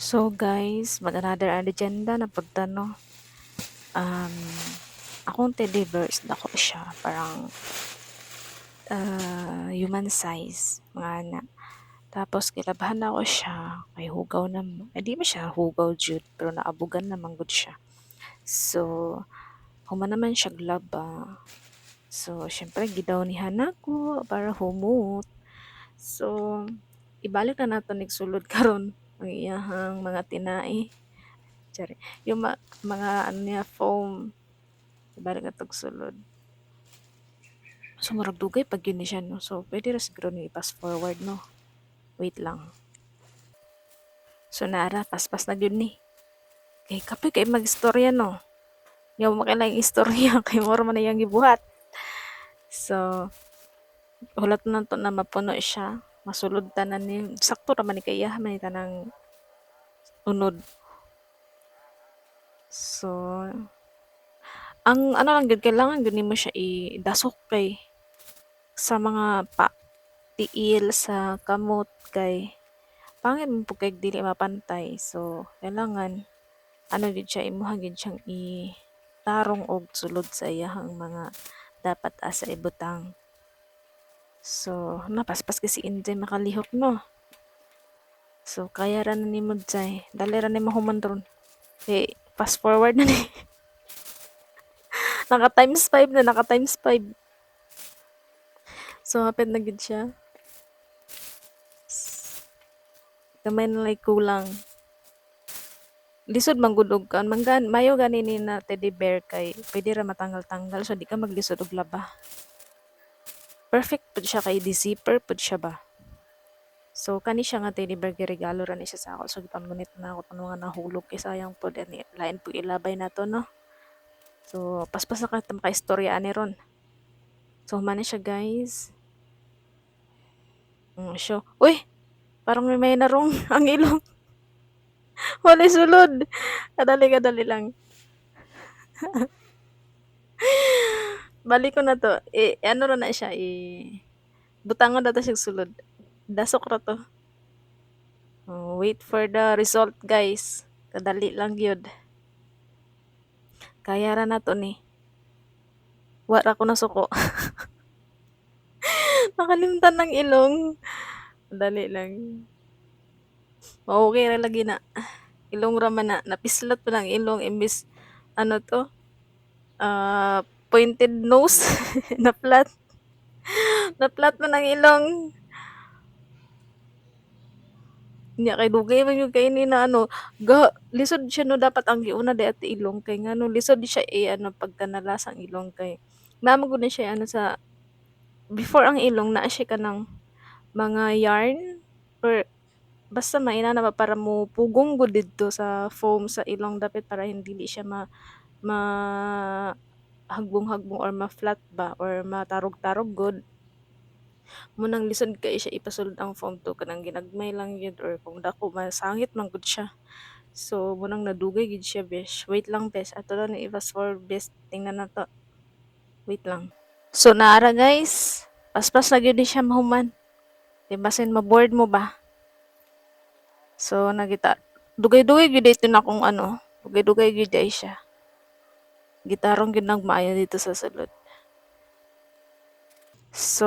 So guys, mag-another agenda na pagtano. Um, akong teddy bears dako siya, parang human size, mga ana. Tapos kilabahan na ako siya, kay hugaw na, di ba siya hugaw jud, pero naabugan naman gud siya. So, human naman siya glaba. So, syempre gidawnihan ako para humot. So, ibalik na nato sulod karon ang iyahang mga tinai. Tsari. Yung mga ano niya, foam. Ibalik na sulod. So, murag dugay pag yun ni siya, no? So, pwede rin siguro ni i-pass forward, no? Wait lang. So, nara, paspas na yun ni. Kay kape kay mag-istorya, no? Yung makailang istorya, kay moro man na yung gibuhat. So, hulat na to na mapuno siya. Masulod tanan ni, sakto naman ni kaya, man ni tanang unod. So, ang ano lang gud kailangan gud nimo siya idasok kay sa mga tiil sa kamot kay pangit man po kay dili mapantay. So, kailangan ano gid siya imuha gid siyang tarong og sulod sa iyahang mga dapat asa ibutang. So, napaspas kasi Inday makalihok, no? So, kaya ra na nimo Jay. Dali ra nimo human ron. Okay, fast forward na ni. Naka times 5 na, naka times 5. So, hapit na gid siya. Gamay na lang kulang. Lisod man gud og kan manggan mayo gani ni na teddy bear kay pwede ra matanggal-tanggal so di ka maglisod og laba. Perfect pud siya kay di-zipper pud siya ba. So kani siya nga teddy bear giregalo ra ni siya sa ako so gipamunit na ako pang mga nahulog kay sayang pud ani lain pud ilabay nato no. So paspas na ka makaistorya ani ron. So man siya guys. So, uy, parang may narong ang ilong. Wala sulod. Kadali lang. Balik ko na to. Ano ra na siya, butangon na to siya sulod. Dasok ra to. Oh, wait for the result, guys. Kadali lang yun. Kaya ra na to ni. Wala ko na suko. Nakalimtan ng ilong. Dali lang. Okay ra lagi na. Ilong ra man na. Napislat pa ng ilong. Imbis, ano to? Pointed nose. na flat. Na flat man ng ilong. Nya kay dugay man yung kaini na ano, lisod siya no dapat ang giuna di at ilong kay ngano lisod siya ano pagka nalasang ilong kay namo gud na siya ano sa before ang ilong naa siya kanang mga yarn or basta maina na ba para mo pugong gud didto sa foam sa ilong dapat para hindi di siya ma hagbong-hagbong or ma-flat ba or matarog-tarog gud mo nang lisod kay siya ipasulod ang foam to kanang ginagmay lang yun or kung dako masangit man gud siya. So mo nang nadugay gid siya besh. Wait lang besh. Ato lang ni i-fast forward besh. Tingnan na to. Wait lang. So naara guys. Paspas na gyud siya mahuman. Di basin ma-board mo ba? So nagita dugay-dugay gyud ito na kung ano. Dugay-dugay gyud ay siya. Gitarong gyud nagmaayo dito sa sulod. So,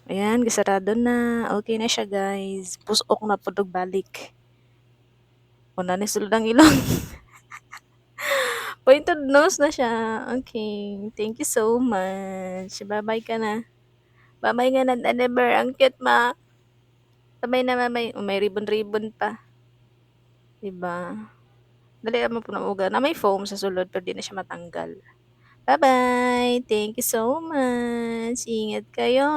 ayan, gisarado na. Okay na siya, guys. Pusok na pudog balik. Una ni sulod ang ilong. Pointed nose na siya. Okay. Thank you so much. Bye-bye ka na. Bye-bye nga na, Never. Ang cute, ma. Sabay na, mamay. May ribbon-ribbon pa. Diba? Dali mo po na uga. Na may foam sa sulod, pero di na siya matanggal. Bye-bye. Thank you so much. Ingat kayo.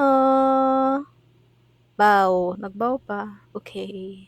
Bow. Nagbow pa. Okay.